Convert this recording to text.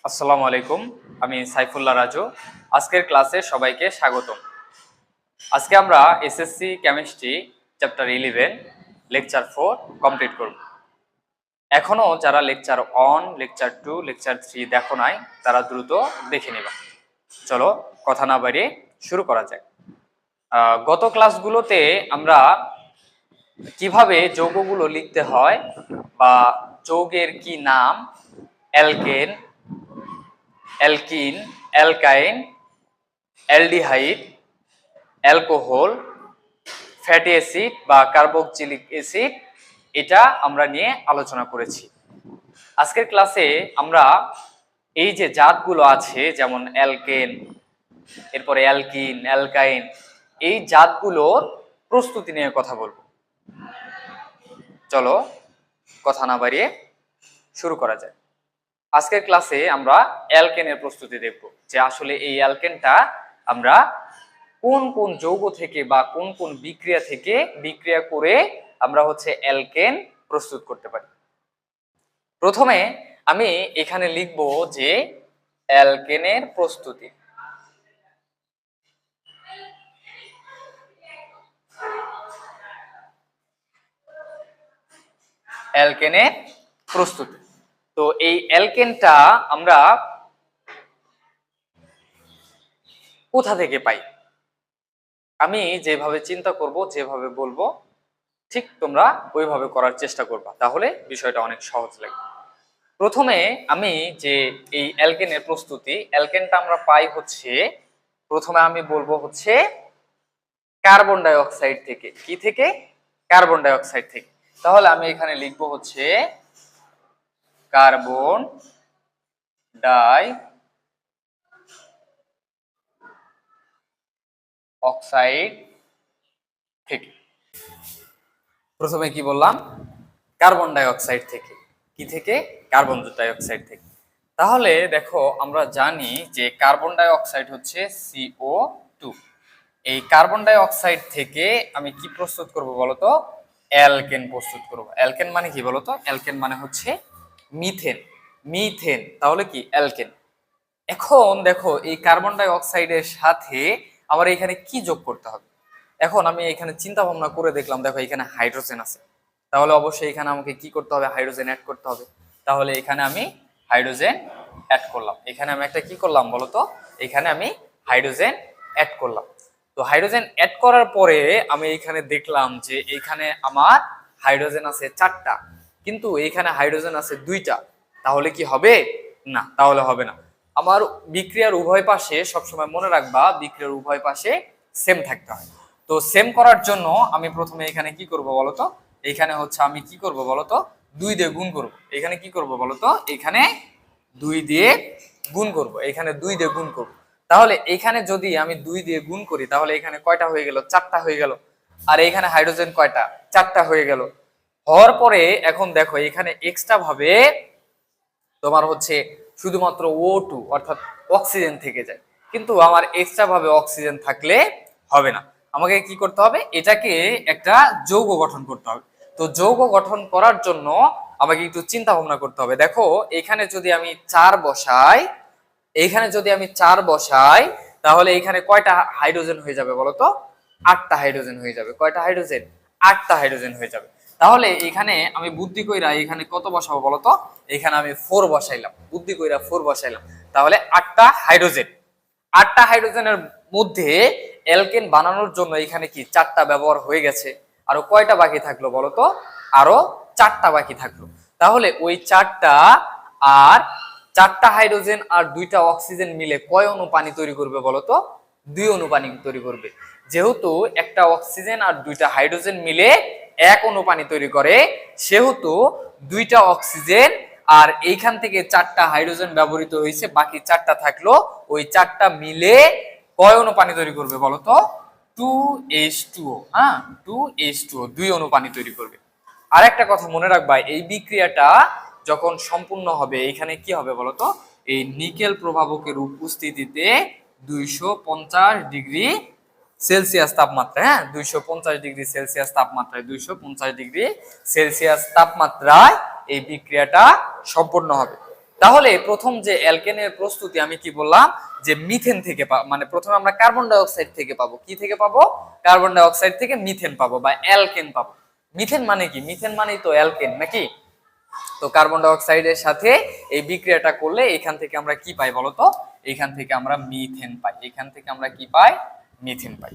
আসসালামু আলাইকুম। আমি সাইফুল্লাহ রাজু। আজকের ক্লাসে সবাইকে স্বাগতম। আজকে আমরা SSC chemistry chapter 11 lecture 4 complete করব। এখনো যারা লেকচার 1, লেকচার 2, লেকচার 3 দেখো নাই তারা দ্রুত দেখে নেবা। চলো কথা না বাড়িয়ে শুরু করা যাক। গত ক্লাসগুলোতে আমরা কিভাবে যৌগগুলো লিখতে হয় বা যৌগের কি নাম, alkane, alkyne, অ্যালকাইন, aldehyde, alcohol, fatty acid বা কার্বক্সিলিক অ্যাসিড, এটা আমরা নিয়ে আলোচনা করেছি। আজকের ক্লাসে আমরা এই যে জাতগুলো আছে যেমন অ্যালকেন, এরপরে অ্যালকিন, অ্যালকাইন, এই জাতগুলোর প্রস্তুতি নিয়ে কথা বলবো। চলো কথা না বাড়িয়ে শুরু করা যায়। আজকের ক্লাসে আমরা অ্যালকেনের প্রস্তুতি দেখব যে আসলে এই অ্যালকেনটা আমরা কোন কোন যৌগ থেকে বা কোন কোন বিক্রিয়া থেকে বিক্রিয়া করে আমরা অ্যালকেন প্রস্তুত করতে পারি। প্রথমে আমি এখানে লিখব যে অ্যালকেনের প্রস্তুতি। অ্যালকেনের প্রস্তুতি। তো এই অ্যালকেনটা আমরা কোথা থেকে পাই? আমি যেভাবে চিন্তা করব, যেভাবে বলবো, ঠিক তোমরা ওইভাবে করার চেষ্টা করবা, তাহলে বিষয়টা অনেক সহজ লাগবে। প্রথমে আমি যে এই অ্যালকেনের প্রস্তুতি, অ্যালকেনটা আমরা পাই প্রথমে আমি বলবো কার্বন ডাই অক্সাইড থেকে। কি থেকে? কার্বন ডাই অক্সাইড থেকে। তাহলে আমি এখানে লিখবো কার্বন ডাই অক্সাইড থেকে। প্রথমে কি বললাম? কার্বন ডাই অক্সাইড থেকে। কি থেকে? কার্বন ডাই অক্সাইড থেকে। তাহলে দেখো, আমরা জানি যে কার্বন ডাই অক্সাইড হচ্ছে CO2। এই কার্বন ডাই অক্সাইড থেকে আমি কি প্রস্তুত করব বলতো? অ্যালকেন প্রস্তুত করব। অ্যালকেন মানে কি বলতো? অ্যালকেন মানে হচ্ছে মিথেন। মিথেন তাহলে কি? অ্যালকেন। এখন দেখো, এই কার্বন ডাই অক্সাইডের সাথে আমার এখানে কি যোগ করতে হবে? এখন আমি এখানে চিন্তা ভাবনা করে দেখলাম, দেখো এখানে হাইড্রোজেন আছে, তাহলে অবশ্যই এখানে আমাকে কি করতে হবে? হাইড্রোজেন অ্যাড করতে হবে। তাহলে এখানে আমি হাইড্রোজেন অ্যাড করলাম। এখানে আমি একটা কি করলাম বলতো? এখানে আমি হাইড্রোজেন অ্যাড করলাম। তো হাইড্রোজেন অ্যাড করার পরে আমি এখানে দেখলাম যে এখানে আমার হাইড্রোজেন আছে 4টা, কিন্তু এখানে হাইড্রোজেন আছে 2টা। তাহলে কি হবে? না, তাহলে হবে না। আমার বিক্রিয়ার উভয় পাশে সবসময় মনে রাখবা, বিক্রিয়ার উভয় পাশে সেম থাকতে হয়। তো সেম করার জন্য আমি প্রথমে এখানে কি করব বলতো? এখানে আমি কি করব বলতো? 2 দিয়ে গুণ করব। এখানে কি করব বলতো? এখানে 2 দিয়ে গুণ করব। এখানে 2 দিয়ে গুণ করব। তাহলে এখানে যদি আমি 2 দিয়ে গুণ করি, তাহলে এখানে কয়টা হয়ে গেল? 4টা হয়ে গেল। আর এখানে হাইড্রোজেন কয়টা? 4টা হয়ে গেল। হওয়ার পরে এখন দেখো, এখানে এক্সট্রা ভাবে তোমার শুধুমাত্র O2 অর্থাৎ অক্সিজেন থেকে যায়, কিন্তু আমার এক্সট্রা ভাবে অক্সিজেন থাকলে হবে না। আমাকে কি করতে হবে? এটাকে একটা যৌগ গঠন করতে হবে। তো যৌগ গঠন করার জন্য আমাকে একটু চিন্তা ভাবনা করতে হবে। দেখো, এখানে যদি আমি 4 বসাই, তাহলে এখানে কয়টা হাইড্রোজেন হয়ে যাবে বলতো? 8টা হাইড্রোজেন হয়ে যাবে। কয়টা হাইড্রোজেন? 8টা হাইড্রোজেন হয়ে যাবে। তাহলে এখানে আমি বুদ্ধি কইরা এখানে কত বসাবো বলতো? এখানে আমি 4 বসাইলাম, বুদ্ধি কইরা 4 বসাইলাম। তাহলে 8টা হাইড্রোজেন। 8টা হাইড্রোজেনের মধ্যে অ্যালকেন বানানোর জন্য এখানে কি 4টা ব্যবহার হয়ে গেছে। আরো কয়টা বাকি থাকলো বলতো? আরো 4টা বাকি থাকলো। তাহলে ওই 4টা আর 4টা হাইড্রোজেন আর 2টা অক্সিজেন মিলে কয় অণু পানি তৈরি করবে বলতো? 2 অণু পানি তৈরি করবে। যেহেতু একটা অক্সিজেন আর 2টা হাইড্রোজেন মিলে 1 অণু পানি তৈরি করে, সেহেতু 2টা অক্সিজেন আর এইখান থেকে 4টা হাইড্রোজেন ব্যবহৃত হয়েছে, বাকি 4টা থাকলো। ওই 4টা মিলে কয় অণু পানি তৈরি করবে বলতো? 2H2O। হ্যাঁ, 2H2O, 2 অণু পানি তৈরি করবে। আর একটা কথা মনে রাখবা, এই বিক্রিয়াটা যখন সম্পূর্ণ হবে, এখানে কি হবে বলতো? এই নিকেল প্রভাবকের উপস্থিতিতে 250 ডিগ্রি সেলসিয়াস তাপমাত্রা, 250 ডিগ্রি সেলসিয়াস তাপমাত্রায়, 250 ডিগ্রি সেলসিয়াস তাপমাত্রায় এই বিক্রিয়াটা সম্পন্ন হবে। তাহলে প্রথম যে অ্যালকেনের প্রস্তুতি আমি কি বললাম যে মিথেন থেকে মানে প্রথমে আমরা কার্বন ডাই অক্সাইড থেকে পাবো, কি থেকে পাবো? কার্বন ডাই অক্সাইড থেকে মিথেন পাবো বা অ্যালকেন পাবো। মিথেন মানে কি? মিথেন মানেই তো অ্যালকেন নাকি? তো কার্বন ডাই অক্সাইডের সাথে এই বিক্রিয়াটা করলে এখান থেকে আমরা কি পাই বলতো? এখান থেকে আমরা মিথেন পাই। এখান থেকে আমরা কি পাই? মিথেন পাই।